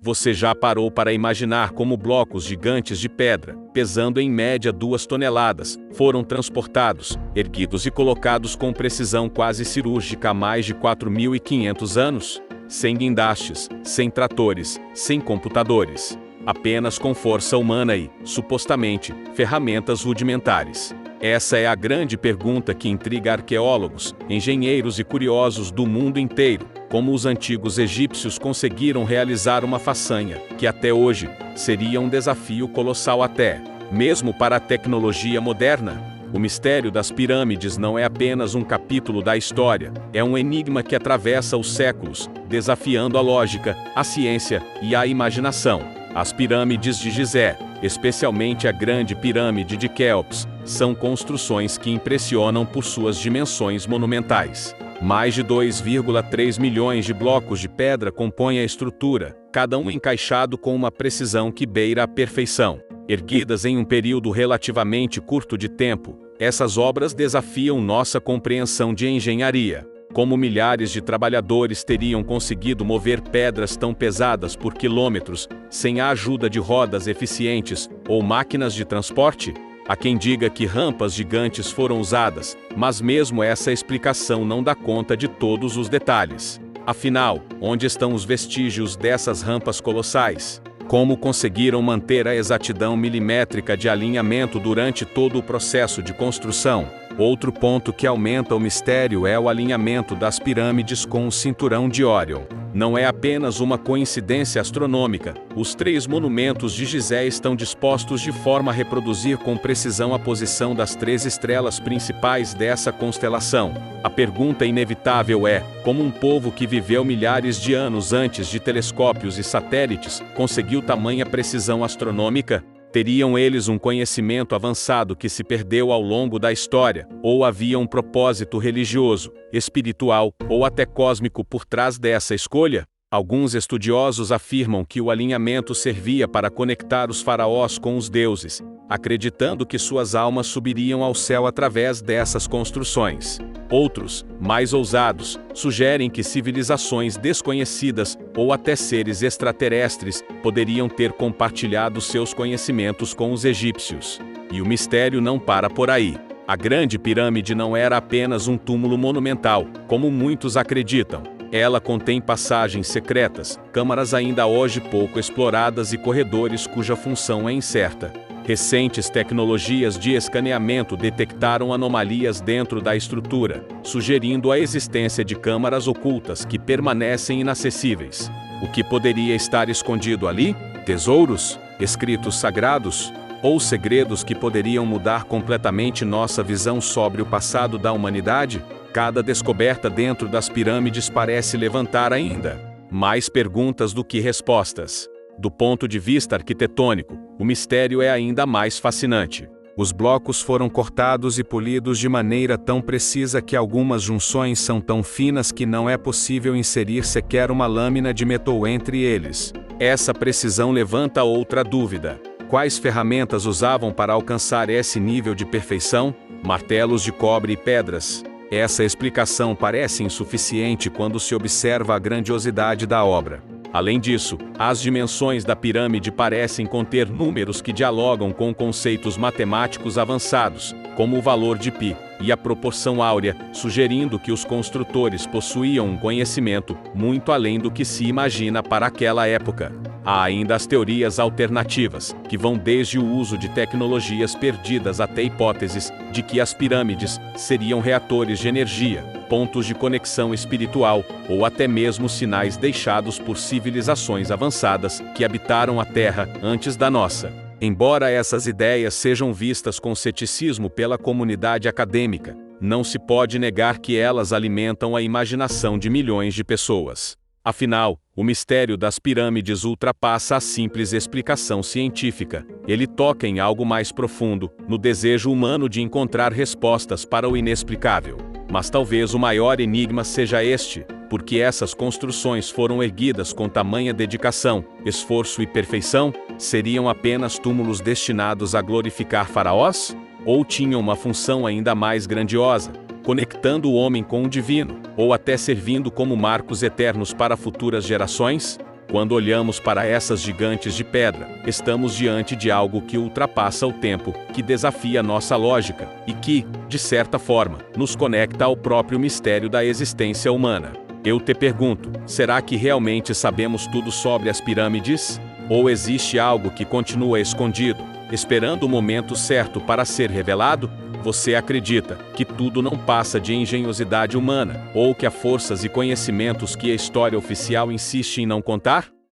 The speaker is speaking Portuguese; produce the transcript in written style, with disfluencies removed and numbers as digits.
Você já parou para imaginar como blocos gigantes de pedra, pesando em média 2 toneladas, foram transportados, erguidos e colocados com precisão quase cirúrgica há mais de 4.500 anos? Sem guindastes, sem tratores, sem computadores. Apenas com força humana e, supostamente, ferramentas rudimentares. Essa é a grande pergunta que intriga arqueólogos, engenheiros e curiosos do mundo inteiro. Como os antigos egípcios conseguiram realizar uma façanha, que até hoje seria um desafio colossal até mesmo para a tecnologia moderna? O mistério das pirâmides não é apenas um capítulo da história, é um enigma que atravessa os séculos, desafiando a lógica, a ciência e a imaginação. As pirâmides de Gizé, especialmente a Grande Pirâmide de Quéops, são construções que impressionam por suas dimensões monumentais. Mais de 2,3 milhões de blocos de pedra compõem a estrutura, cada um encaixado com uma precisão que beira a perfeição. Erguidas em um período relativamente curto de tempo, essas obras desafiam nossa compreensão de engenharia. Como milhares de trabalhadores teriam conseguido mover pedras tão pesadas por quilômetros, sem a ajuda de rodas eficientes ou máquinas de transporte? Há quem diga que rampas gigantes foram usadas, mas mesmo essa explicação não dá conta de todos os detalhes. Afinal, onde estão os vestígios dessas rampas colossais? Como conseguiram manter a exatidão milimétrica de alinhamento durante todo o processo de construção? Outro ponto que aumenta o mistério é o alinhamento das pirâmides com o cinturão de Órion. Não é apenas uma coincidência astronômica, os 3 monumentos de Gizé estão dispostos de forma a reproduzir com precisão a posição das 3 estrelas principais dessa constelação. A pergunta inevitável é, como um povo que viveu milhares de anos antes de telescópios e satélites, conseguiu tamanha precisão astronômica? Teriam eles um conhecimento avançado que se perdeu ao longo da história, ou havia um propósito religioso, espiritual ou até cósmico por trás dessa escolha? Alguns estudiosos afirmam que o alinhamento servia para conectar os faraós com os deuses, acreditando que suas almas subiriam ao céu através dessas construções. Outros, mais ousados, sugerem que civilizações desconhecidas, ou até seres extraterrestres, poderiam ter compartilhado seus conhecimentos com os egípcios. E o mistério não para por aí. A Grande Pirâmide não era apenas um túmulo monumental, como muitos acreditam. Ela contém passagens secretas, câmaras ainda hoje pouco exploradas e corredores cuja função é incerta. Recentes tecnologias de escaneamento detectaram anomalias dentro da estrutura, sugerindo a existência de câmaras ocultas que permanecem inacessíveis. O que poderia estar escondido ali? Tesouros? Escritos sagrados? Ou segredos que poderiam mudar completamente nossa visão sobre o passado da humanidade? Cada descoberta dentro das pirâmides parece levantar ainda mais perguntas do que respostas. Do ponto de vista arquitetônico, o mistério é ainda mais fascinante. Os blocos foram cortados e polidos de maneira tão precisa que algumas junções são tão finas que não é possível inserir sequer uma lâmina de metal entre eles. Essa precisão levanta outra dúvida. Quais ferramentas usavam para alcançar esse nível de perfeição? Martelos de cobre e pedras? Essa explicação parece insuficiente quando se observa a grandiosidade da obra. Além disso, as dimensões da pirâmide parecem conter números que dialogam com conceitos matemáticos avançados, como o valor de π e a proporção áurea, sugerindo que os construtores possuíam um conhecimento muito além do que se imagina para aquela época. Há ainda as teorias alternativas, que vão desde o uso de tecnologias perdidas até hipóteses de que as pirâmides seriam reatores de energia, pontos de conexão espiritual ou até mesmo sinais deixados por civilizações avançadas que habitaram a Terra antes da nossa. Embora essas ideias sejam vistas com ceticismo pela comunidade acadêmica, não se pode negar que elas alimentam a imaginação de milhões de pessoas. Afinal, o mistério das pirâmides ultrapassa a simples explicação científica. Ele toca em algo mais profundo, no desejo humano de encontrar respostas para o inexplicável. Mas talvez o maior enigma seja este: por que essas construções foram erguidas com tamanha dedicação, esforço e perfeição? Seriam apenas túmulos destinados a glorificar faraós? Ou tinham uma função ainda mais grandiosa, conectando o homem com o divino, ou até servindo como marcos eternos para futuras gerações? Quando olhamos para essas gigantes de pedra, estamos diante de algo que ultrapassa o tempo, que desafia nossa lógica e que, de certa forma, nos conecta ao próprio mistério da existência humana. Eu te pergunto, será que realmente sabemos tudo sobre as pirâmides? Ou existe algo que continua escondido, esperando o momento certo para ser revelado? Você acredita que tudo não passa de engenhosidade humana, ou que há forças e conhecimentos que a história oficial insiste em não contar?